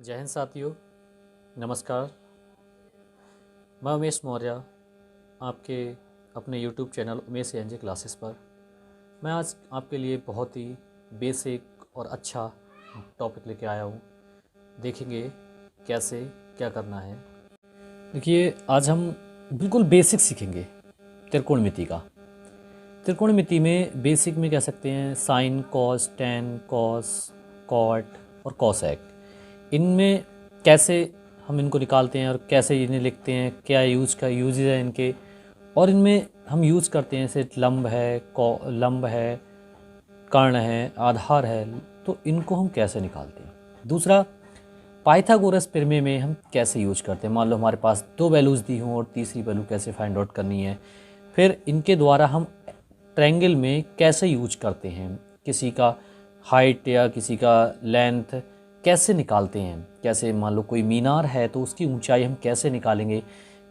जय हिंद साथियों, नमस्कार। मैं उमेश मौर्य, आपके अपने YouTube channel Umesh NJ classes पर मैं आज आपके लिए बहुत ही बेसिक और अच्छा टॉपिक लेके आया हूँ। देखेंगे कैसे क्या करना है। देखिए, आज हम बिल्कुल बेसिक सीखेंगे त्रिकोणमिति का। त्रिकोणमिति में बेसिक में कह सकते हैं sine, cos, tan, cos, cot और कॉसेक। इनमें कैसे हम इनको निकालते हैं और कैसे इन्हें लिखते हैं, क्या यूज है इनके, और इनमें हम यूज़ करते हैं जैसे लंब है, कर्ण है, आधार है, तो इनको हम कैसे निकालते हैं। दूसरा, पाइथागोरस प्रमेय में हम कैसे यूज करते हैं। मान लो हमारे पास दो वैल्यूज़ दी हों और तीसरी वैल्यू कैसे फाइंड आउट करनी है। फिर इनके द्वारा हम ट्रायंगल में कैसे यूज करते हैं, किसी का हाइट या किसी का लेंथ कैसे निकालते हैं। कैसे मान लो कोई मीनार है तो उसकी ऊंचाई हम कैसे निकालेंगे।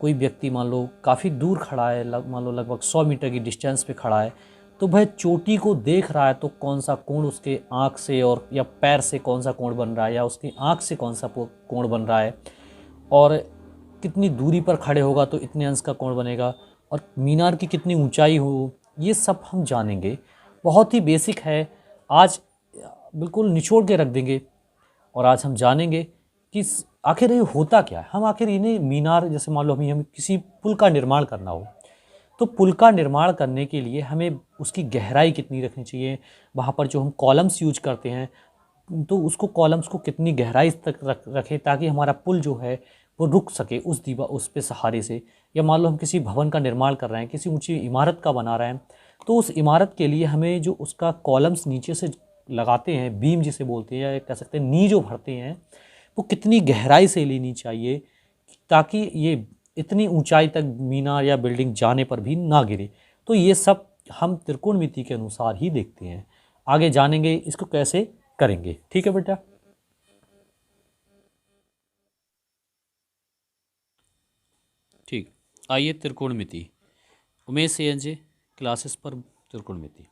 कोई व्यक्ति मान लो काफ़ी दूर खड़ा है, मान लो लगभग 100 मीटर की डिस्टेंस पे खड़ा है, तो वह चोटी को देख रहा है तो कौन सा कोण उसके आँख से और या पैर से कौन सा कोण बन रहा है, या उसकी आँख से कौन सा कोण बन रहा है, और कितनी दूरी पर खड़े होगा तो इतने अंश का कोण बनेगा, और मीनार की कितनी ऊंचाई हो, ये सब हम जानेंगे। बहुत ही बेसिक है, आज बिल्कुल निचोड़ के रख देंगे। और आज हम जानेंगे कि आखिर ये होता क्या है। हम आखिर इन्हें मीनार, जैसे मान लो हमें किसी पुल का निर्माण करना हो, तो पुल का निर्माण करने के लिए हमें उसकी गहराई कितनी रखनी चाहिए, वहाँ पर जो हम कॉलम्स यूज करते हैं तो उसको कॉलम्स को कितनी गहराई तक रखें ताकि हमारा पुल जो है वो रुक सके उस दीवार उस पे सहारे से। या मान लो हम किसी भवन का निर्माण कर रहे हैं, किसी ऊंची इमारत का बना रहे हैं, तो उस इमारत के लिए हमें जो उसका कॉलम्स नीचे से लगाते हैं, बीम जिसे बोलते हैं, या कह सकते हैं नी जो भरते हैं, वो कितनी गहराई से लेनी चाहिए ताकि ये इतनी ऊंचाई तक मीनार या बिल्डिंग जाने पर भी ना गिरे। तो ये सब हम त्रिकोणमिति के अनुसार ही देखते हैं। आगे जानेंगे इसको कैसे करेंगे। ठीक है बेटा। ठीक, आइए त्रिकोणमिति, उमेश एनजे क्लासेस पर त्रिकोणमिति।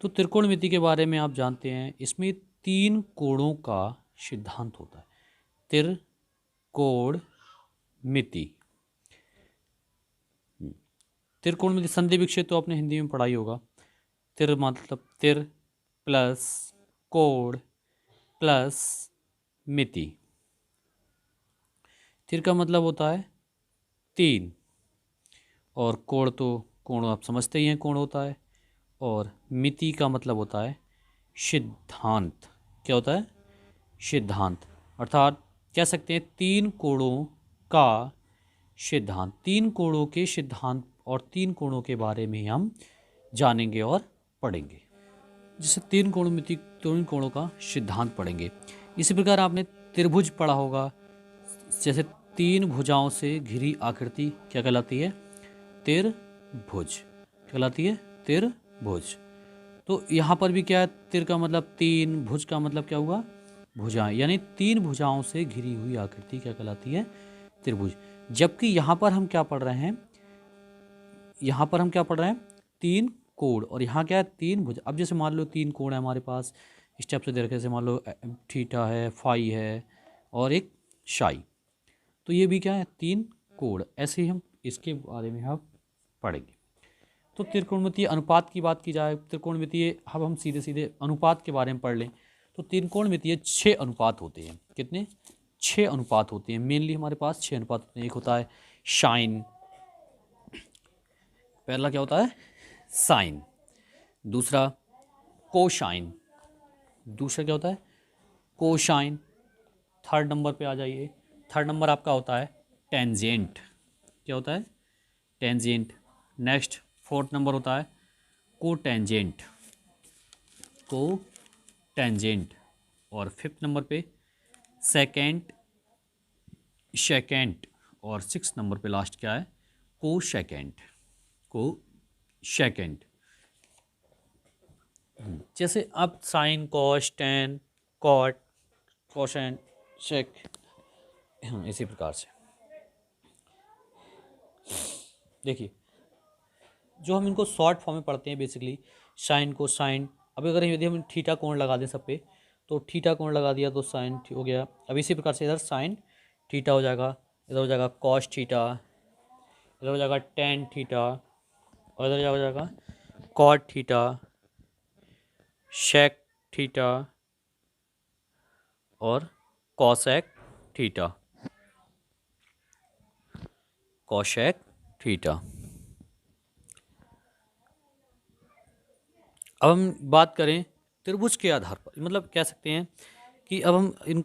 तो त्रिकोणमिति के बारे में आप जानते हैं, इसमें तीन कोणों का सिद्धांत होता है। त्रिकोणमिति, त्रिकोणमिति संधि विच्छेद तो आपने हिंदी में पढ़ाई होगा। तिर मतलब तिर प्लस कोण प्लस मिति। तिर का मतलब होता है तीन, और कोण तो कोण आप समझते ही हैं कोण होता है, और मिति का मतलब होता है सिद्धांत। क्या होता है? सिद्धांत। अर्थात कह सकते हैं तीन कोणों का सिद्धांत। तीन कोणों के सिद्धांत और तीन कोणों के बारे में हम जानेंगे और पढ़ेंगे। जैसे तीन कोणों का सिद्धांत पढ़ेंगे। इसी प्रकार आपने त्रिभुज पढ़ा होगा। जैसे तीन भुजाओं से घिरी आकृति क्या कहलाती है? त्रिभुज कहलाती है, त्रिभुज। तो यहाँ पर भी क्या है? तिर का मतलब तीन, भुज का मतलब क्या हुआ? भुजाएं, यानी तीन भुजाओं से घिरी हुई आकृति क्या कहलाती है? त्रिभुज। जबकि यहाँ पर हम क्या पढ़ रहे हैं? यहाँ पर हम क्या पढ़ रहे हैं? तीन कोण, और यहाँ क्या है? तीन भुज। अब जैसे मान लो तीन कोण है हमारे पास, स्टेप से देखने से मान लो थीटा है, फाई है और एक शाई, तो ये भी क्या है? तीन कोण। ऐसे ही हम इसके बारे में हम पढ़ेंगे। तो त्रिकोणमितीय अनुपात की बात की जाए, त्रिकोणमितीय, अब हम सीधे सीधे अनुपात के बारे में पढ़ लें तो त्रिकोणमितीय 6 अनुपात होते हैं। कितने? 6 अनुपात होते हैं। मेनली हमारे पास 6 अनुपात होते हैं। एक होता है साइन, पहला क्या होता है? साइन। दूसरा कोसाइन। दूसरा क्या होता है? कोसाइन। थर्ड नंबर पे आ जाइए। थर्ड नंबर आपका होता है टेंजेंट। क्या होता है? टेंजेंट। नेक्स्ट फोर्थ नंबर होता है कोटेंजेंट। कोटेंजेंट। और फिफ्थ नंबर पे सेकेंड, सेकेंड। और सिक्स नंबर पे लास्ट क्या है? कोसेकेंड। कोसेकेंड। जैसे आप साइन, कॉस, टेन, कॉट, कोसेन, सेक, इसी प्रकार से देखिए, जो हम इनको शॉर्ट फॉर्म में पढ़ते हैं बेसिकली साइन को साइन। अब अगर यदि हम थीटा कोण लगा दें सब पे, तो थीटा कोण लगा दिया तो साइन हो गया। अब इसी प्रकार से इधर साइन थीटा हो जाएगा, इधर हो जाएगा कॉस थीटा, इधर हो जाएगा टेन थीटा, और इधर हो जाएगा कॉट थीटा, शेक थीटा और कॉसेक थीटा, कॉशेक थीटा। अब हम बात करें त्रिभुज के आधार पर, मतलब कह सकते हैं कि अब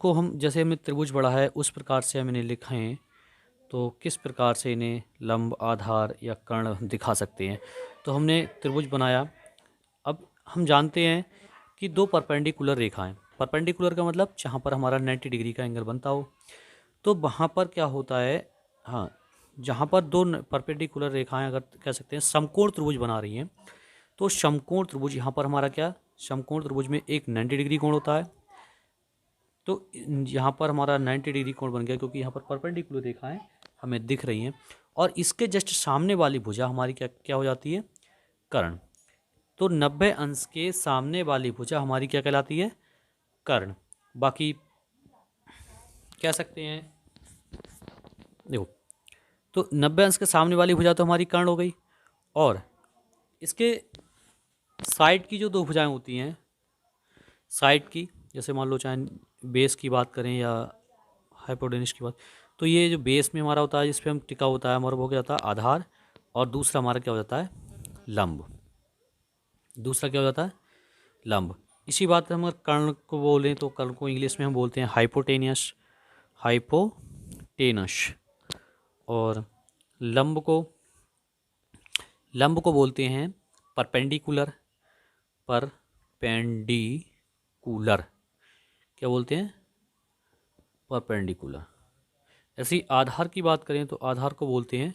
हम जैसे हमें त्रिभुज बढ़ा है उस प्रकार से हम इन्हें लिखें तो किस प्रकार से इन्हें लंब, आधार या कर्ण दिखा सकते हैं। तो हमने त्रिभुज बनाया। अब हम जानते हैं कि दो परपेंडिकुलर रेखाएं, परपेंडिकुलर का मतलब जहाँ पर हमारा 90 डिग्री का एंगल बनता हो, तो वहाँ पर क्या होता है, हाँ, जहाँ पर दो परपेंडिकुलर रेखाएं अगर कह सकते हैं समकोण त्रिभुज बना रही हैं, तो समकोण त्रिभुज यहाँ पर हमारा क्या, समकोण त्रिभुज में एक 90 डिग्री कोण होता है। तो यहाँ पर हमारा 90 डिग्री कोण बन गया क्योंकि यहाँ पर परपेंडिकुलर रेखाएं हमें दिख रही हैं, और इसके जस्ट सामने वाली भुजा हमारी क्या क्या हो जाती है, कर्ण। तो 90 अंश के सामने वाली भुजा हमारी क्या कहलाती है, कर्ण। बाकी कह सकते हैं, देखो, तो 90 अंश के सामने वाली भुजा तो हमारी कर्ण हो गई, और इसके साइड की जो दो भुजाएं होती हैं, साइड की, जैसे मान लो चाहे बेस की बात करें या हाइपोटेन्यूस की बात, तो ये जो बेस में हमारा होता है जिस पे हम टिका होता है हमारा वो क्या होता है, आधार, और दूसरा हमारा क्या हो जाता है, लंब। दूसरा क्या हो जाता है, लंब। इसी बात हम अगर कर्ण को बोलें तो कर्ण को इंग्लिश में हम बोलते हैं हाइपोटेनियस, हाइपोटेनस। और लंब को बोलते हैं परपेंडिकुलर, परपेंडिकुलर। क्या बोलते हैं, परपेंडिकुलर। ऐसी आधार की बात करें तो आधार को बोलते हैं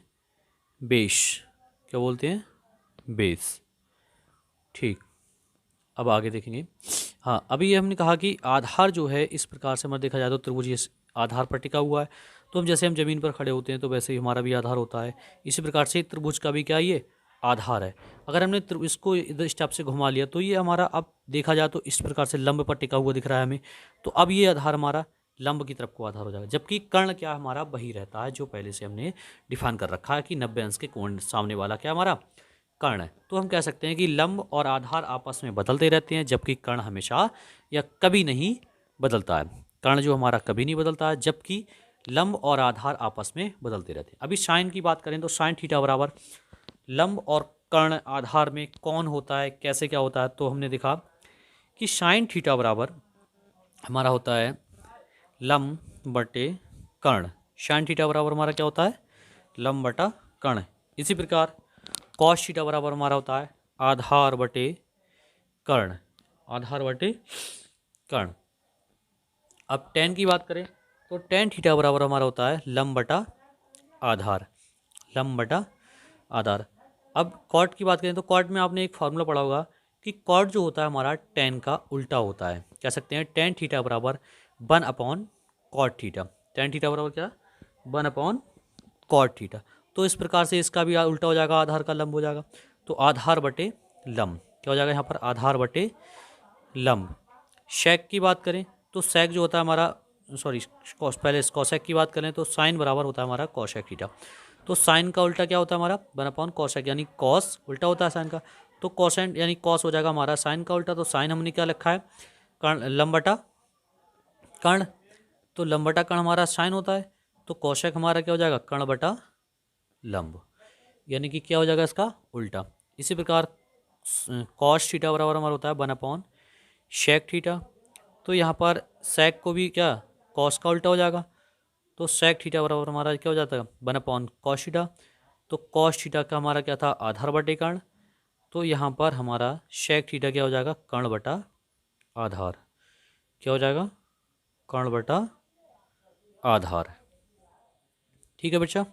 बेस। क्या बोलते हैं, बेस। ठीक, अब आगे देखेंगे। हाँ, अभी हमने कहा कि आधार जो है इस प्रकार से हमारा देखा जाए तो त्रिभुज इस आधार पर टिका हुआ है। तो हम जैसे हम ज़मीन पर खड़े होते हैं तो वैसे ही हमारा भी आधार होता है। इसी प्रकार से त्रिभुज का भी क्या ये आधार है। अगर हमने इसको इधर स्टेप से घुमा लिया तो ये हमारा अब देखा जाए तो इस प्रकार से लंब पर टिका हुआ दिख रहा है हमें। तो अब ये आधार हमारा लंब की तरफ को आधार हो जाएगा, जबकि कर्ण क्या हमारा वही रहता है जो पहले से हमने डिफाइन कर रखा है कि 90 अंश के कोण सामने वाला क्या हमारा कर्ण है। तो हम कह सकते हैं कि लंब और आधार आपस में बदलते रहते हैं, जबकि कर्ण हमेशा या कभी नहीं बदलता है। कर्ण जो हमारा कभी नहीं बदलता है, जबकि लंब और आधार आपस में बदलते रहते हैं। अभी साइन की बात करें तो साइन थीटा बराबर लंब और कर्ण आधार में कौन होता है, कैसे क्या होता है। तो हमने देखा कि साइन थीटा बराबर हमारा होता है लंब बटे कर्ण। साइन थीटा बराबर हमारा क्या होता है, लंब बटा कर्ण। इसी प्रकार कॉस थीटा बराबर हमारा होता है आधार बटे कर्ण, आधार बटे कर्ण। अब टेन की बात करें तो टेन थीटा बराबर हमारा होता है लंब बटा आधार, लंब बटा आधार। अब कॉट की बात करें तो कॉट में आपने एक फार्मूला पढ़ा होगा कि कॉट जो होता है हमारा टेन का उल्टा होता है। कह सकते हैं टेन थीटा बराबर 1 upon cot theta. Tan theta बराबर क्या, 1 अपॉन कॉट थीटा। तो इस प्रकार से इसका भी उल्टा हो जाएगा, आधार का लंब हो जाएगा। तो आधार बटे लंब क्या हो जाएगा यहाँ पर, आधार बटे लंब। शेक की बात करें तो सेक जो होता है हमारा, सॉरी पहले कॉसेक की बात करें तो साइन बराबर होता है हमारा कॉसेक थीटा। तो साइन का उल्टा क्या होता है हमारा, 1 अपॉन कॉसेक, यानी कॉस उल्टा होता है साइन का, तो कॉसेंट यानी कॉस हो जाएगा हमारा साइन का उल्टा। तो साइन हमने क्या लिखा है, कर्ण लंब बटा कर्ण। तो लंब बटा कर्ण हमारा साइन होता है, तो कॉसेक हमारा क्या हो जाएगा, कर्ण बटा लंब, यानी कि क्या हो जाएगा इसका उल्टा। इसी प्रकार कॉस थीटा बराबर हमारा होता है 1 अपॉन शेक थीटा। तो यहाँ पर सेक को भी क्या कॉस का उल्टा हो जाएगा, तो सेक थीटा बराबर हमारा क्या हो जाता है 1 अपॉन कॉस थीटा। तो कॉस थीटा का हमारा क्या था, आधार बटे कर्ण। तो यहाँ पर हमारा शेक थीटा क्या हो जाएगा, कर्ण बटा आधार। क्या हो जाएगा, कर्ण बटा आधार। ठीक है बच्चा।